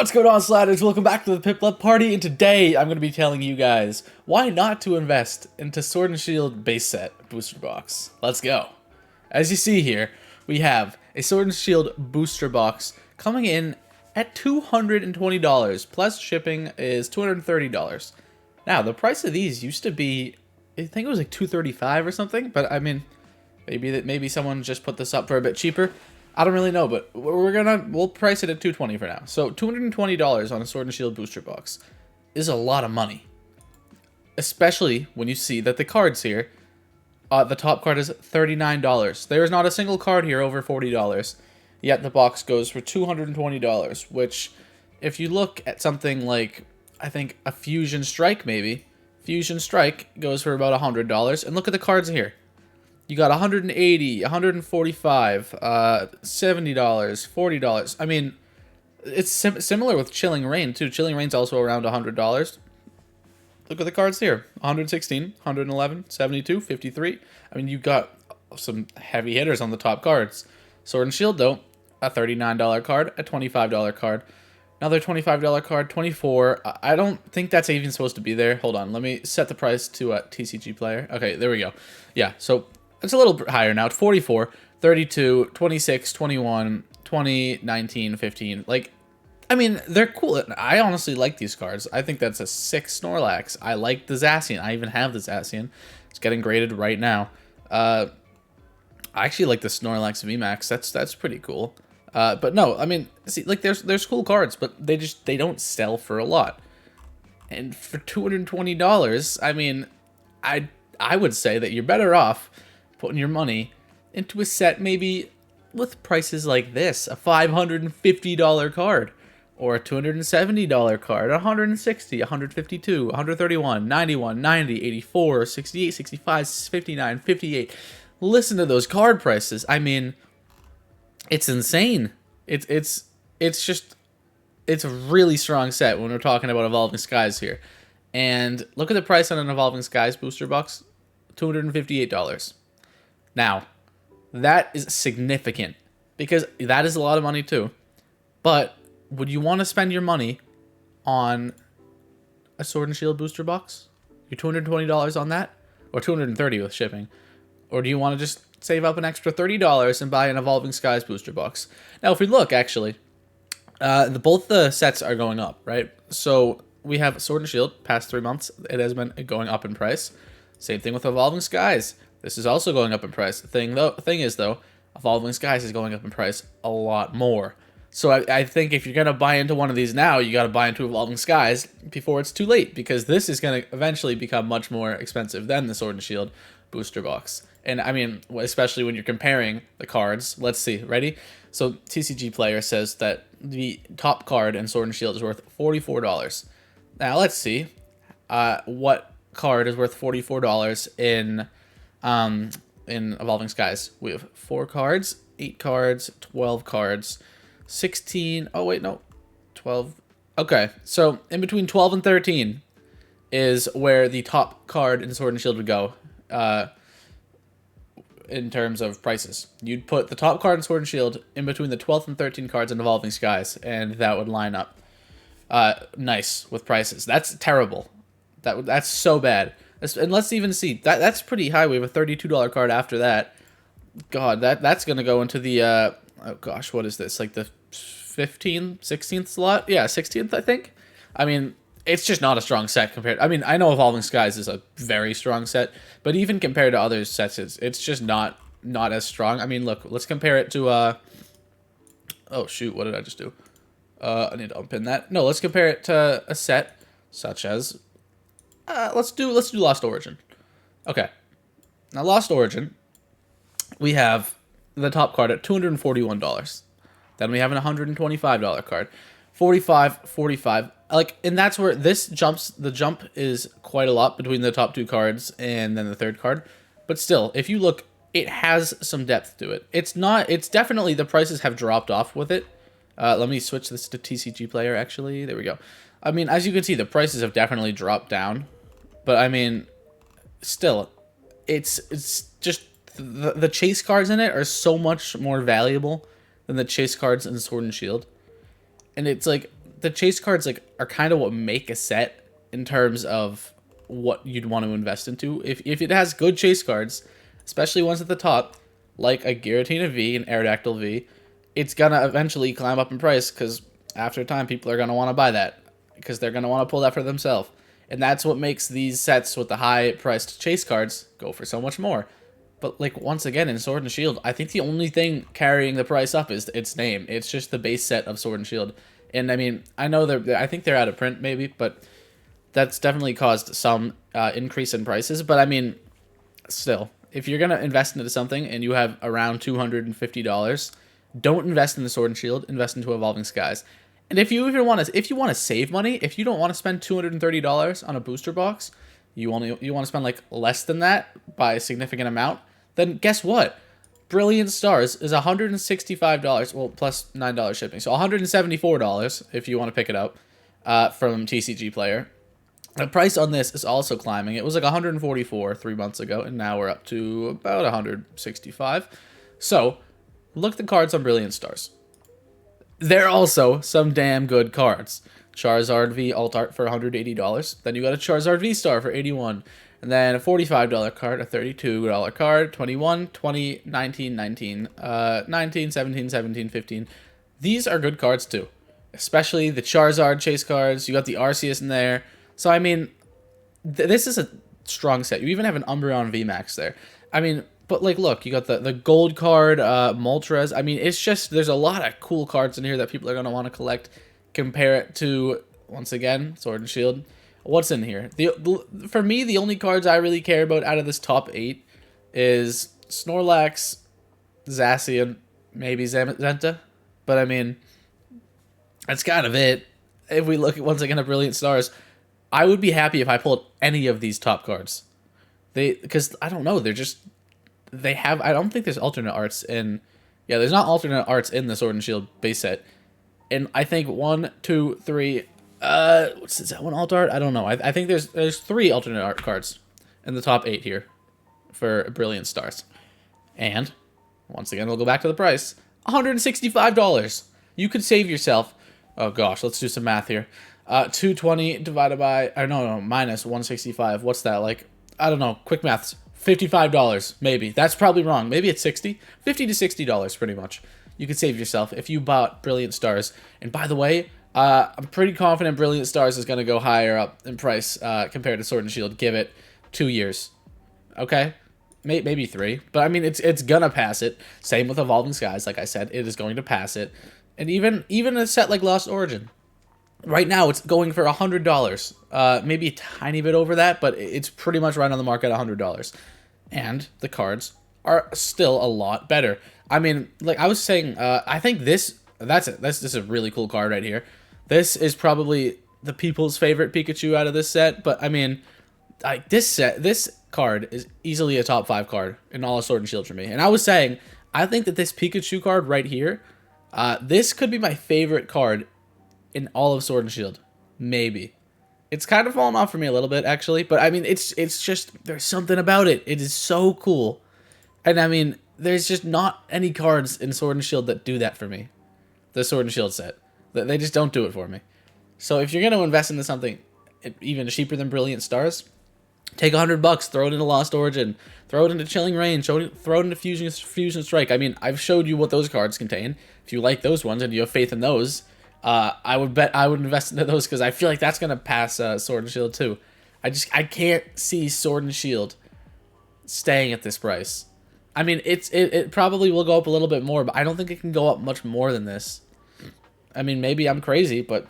What's going on, Sliders? Welcome back to the Piplup Party, and today I'm going to be telling you guys why not to invest into Sword and Shield base set booster box. Let's go. As you see here, we have a Sword and Shield booster box coming in at $220, plus shipping is $230. Now, the price of these used to be, I think it was like $235 or something, but I mean, maybe someone just put this up for a bit cheaper. I don't really know, but we'll price it at $220 for now. So $220 on a Sword and Shield booster box is a lot of money, especially when you see that the cards here, the top card is $39. There is not a single card here over $40, yet the box goes for $220, which, if you look at something like, I think a Fusion Strike maybe, Fusion Strike goes for about $100, and look at the cards here. You got $180, $145, $70, $40. I mean, it's similar with Chilling Reign, too. Chilling Reign's also around $100. Look at the cards here. 116, 111, 72, 53. I mean, you got some heavy hitters on the top cards. Sword and Shield, though, a $39 card, a $25 card. Another $25 card, 24. I don't think that's even supposed to be there. Hold on, let me set the price to a TCG player. Okay, there we go. Yeah, so it's a little higher now. 44, 32, 26, 21, 20, 19, 15. Like, I mean, they're cool. I honestly like these cards. I think that's a sick Snorlax. I like the Zacian. I even have the Zacian. It's getting graded right now. I actually like the Snorlax VMAX. That's pretty cool. But no, I mean, see, like there's cool cards, but they don't sell for a lot. And for $220, I mean, I would say that you're better off putting your money into a set maybe with prices like this, a $550 card, or a $270 card, 160, 152, 131, 91, 90, 84, 68, 65, 59, 58. Listen to those card prices. I mean, it's insane. It's a really strong set when we're talking about Evolving Skies here. And look at the price on an Evolving Skies booster box, $258. Now, that is significant, because that is a lot of money too. But would you want to spend your money on a Sword and Shield booster box? Your $220 on that? Or $230 with shipping? Or do you want to just save up an extra $30 and buy an Evolving Skies booster box? Now, if we look, actually, both the sets are going up, right? So we have Sword and Shield, past 3 months, it has been going up in price. Same thing with Evolving Skies. This is also going up in price. The thing is, though, Evolving Skies is going up in price a lot more. So I think if you're going to buy into one of these now, you got to buy into Evolving Skies before it's too late, because this is going to eventually become much more expensive than the Sword and Shield booster box. And I mean, especially when you're comparing the cards. Let's see, ready? So TCG Player says that the top card in Sword and Shield is worth $44. Now let's see what card is worth $44 in Evolving Skies. We have 4 cards, 8 cards, 12 cards, 16. Oh wait, no, 12. Okay, so in between 12 and 13 is where the top card in Sword and Shield would go. In terms of prices, you'd put the top card in Sword and Shield in between the 12th and 13th cards in Evolving Skies, and that would line up nice with prices. That's terrible. That's so bad. And let's even see that's pretty high. We have a $32 card after that. God, that's gonna go into the oh gosh, what is this? Like the 15th, 16th slot? Yeah, 16th, I think. I mean, it's just not a strong set compared. I mean, I know Evolving Skies is a very strong set, but even compared to other sets, it's just not as strong. I mean, look, let's compare it to oh shoot, what did I just do? I need to unpin that. No, let's compare it to a set such as let's do Lost Origin. Okay, now Lost Origin, we have the top card at $241. Then we have an $125 card, 45, 45. Like, and that's where this the jump is quite a lot between the top 2 cards and then the third card. But still, if you look, it has some depth to it. It's definitely, the prices have dropped off with it. Let me switch this to TCG Player, actually. There we go. I mean, as you can see, the prices have definitely dropped down. But, I mean, still, it's just, the chase cards in it are so much more valuable than the chase cards in Sword and Shield. And it's like, the chase cards like are kind of what make a set in terms of what you'd want to invest into. If it has good chase cards, especially ones at the top, like a Giratina V and Aerodactyl V, it's gonna eventually climb up in price because after a time people are gonna want to buy that because they're gonna want to pull that for themselves. And that's what makes these sets with the high priced chase cards go for so much more. But like once again in Sword and Shield, I think the only thing carrying the price up is its name. It's just the base set of Sword and Shield. And I mean, I know I think they're out of print maybe, but that's definitely caused some increase in prices. But I mean, still, if you're gonna invest into something and you have around $250, don't invest in the Sword and Shield. Invest into Evolving Skies. And if you even want to save money, if you don't want to spend $230 on a booster box, you want to spend like less than that by a significant amount, then guess what? Brilliant Stars is $165, well, plus $9 shipping. So $174 if you want to pick it up from TCG Player. The price on this is also climbing. It was like 144 3 months ago, and now we're up to about 165. So look at the cards on Brilliant Stars. They're also some damn good cards. Charizard V Alt Art for $180. Then you got a Charizard V Star for $81. And then a $45 card, a $32 card, 21, 20, 19, 19, 19, 17, 17, 15. These are good cards too. Especially the Charizard chase cards. You got the Arceus in there. So, I mean, this is a strong set. You even have an Umbreon VMAX there. I mean, but, like, look, you got the gold card, Moltres. I mean, it's just, there's a lot of cool cards in here that people are going to want to collect. Compare it to, once again, Sword and Shield. What's in here? For me, the only cards I really care about out of this top 8 is Snorlax, Zacian, maybe Zenta. But, I mean, that's kind of it. If we look at, once again, at Brilliant Stars, I would be happy if I pulled any of these top cards. Because, I don't know, they're just, I don't think there's alternate arts in, yeah, there's not alternate arts in the Sword and Shield base set. And I think 1, 2, 3, is that one alt art? I don't know. I think there's 3 alternate art cards in the top 8 here for Brilliant Stars. And, once again, we'll go back to the price. $165. You could save yourself, oh gosh, let's do some math here. 220 divided by, or no, minus 165. What's that, like, I don't know, quick maths. $55, maybe. That's probably wrong. Maybe it's $60. $50 to $60, pretty much. You could save yourself if you bought Brilliant Stars. And by the way, I'm pretty confident Brilliant Stars is going to go higher up in price compared to Sword and Shield. Give it 2 years. Okay? Maybe 3. But, I mean, it's going to pass it. Same with Evolving Skies. Like I said, it is going to pass it. And even a set like Lost Origin. Right now, it's going for $100. Maybe a tiny bit over that, but it's pretty much right on the mark at $100. And the cards are still a lot better. I mean, like I was saying, I think this is a really cool card right here. This is probably the people's favorite Pikachu out of this set, but I mean, like this card is easily a top 5 card in all of Sword and Shield for me. And I was saying, I think that this Pikachu card right here, this could be my favorite card in all of Sword and Shield. Maybe. It's kind of fallen off for me a little bit, actually, but I mean, it's just, there's something about it. It is so cool. And I mean, there's just not any cards in Sword and Shield that do that for me. The Sword and Shield set. They just don't do it for me. So if you're going to invest into something even cheaper than Brilliant Stars, take $100, throw it into Lost Origin, throw it into Chilling Reign, throw it into Fusion Strike. I mean, I've showed you what those cards contain. If you like those ones and you have faith in those, I would bet I would invest into those because I feel like that's going to pass Sword and Shield too. I can't see Sword and Shield staying at this price. I mean, it probably will go up a little bit more, but I don't think it can go up much more than this. I mean, maybe I'm crazy, but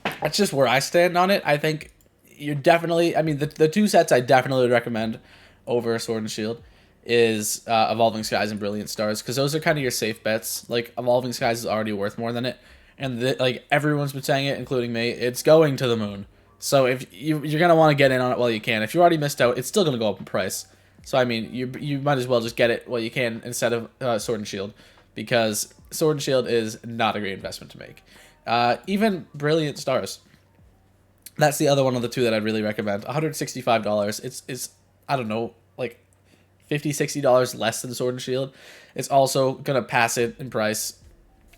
that's just where I stand on it. I think you're definitely, I mean, the 2 sets I definitely would recommend over Sword and Shield is Evolving Skies and Brilliant Stars, because those are kind of your safe bets. Like, Evolving Skies is already worth more than it, and like everyone's been saying it, including me, it's going to the moon. So if you're going to want to get in on it while you can. If you already missed out, it's still going to go up in price. So, I mean, you might as well just get it while you can instead of Sword and Shield, because Sword and Shield is not a great investment to make. Even Brilliant Stars. That's the other one of the 2 that I'd really recommend. $165. It's I don't know, like $50, $60 less than Sword and Shield. It's also going to pass it in price.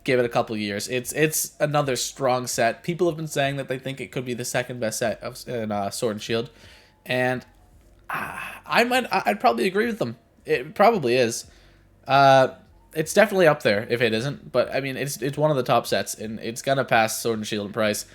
give it a couple years. It's another strong set. People have been saying that they think it could be the second best set in Sword and Shield, and I'd probably agree with them. It probably is. It's definitely up there if it isn't, but I mean it's one of the top sets, and it's gonna pass Sword and Shield in price.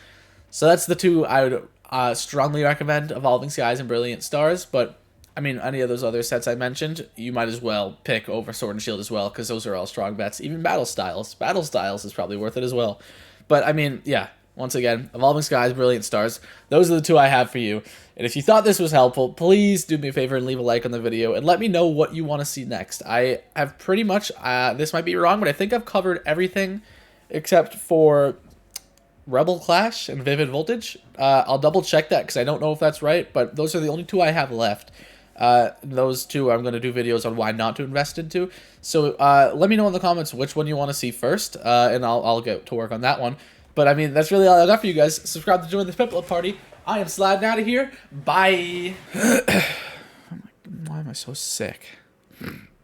So that's the two I would strongly recommend: Evolving Skies and Brilliant Stars. But I mean, any of those other sets I mentioned, you might as well pick over Sword and Shield as well, because those are all strong bets. Even Battle Styles. Battle Styles is probably worth it as well. But I mean, yeah, once again, Evolving Skies, Brilliant Stars. Those are the two I have for you. And if you thought this was helpful, please do me a favor and leave a like on the video and let me know what you want to see next. I have pretty much, this might be wrong, but I think I've covered everything except for Rebel Clash and Vivid Voltage. I'll double check that because I don't know if that's right, but those are the only two I have left. Those two I'm going to do videos on why not to invest into. So let me know in the comments which one you want to see first, and I'll get to work on that one. But I mean, that's really all I got for you guys. Subscribe to join the Piplup Party. I am sliding out of here. Bye. Why am I so sick?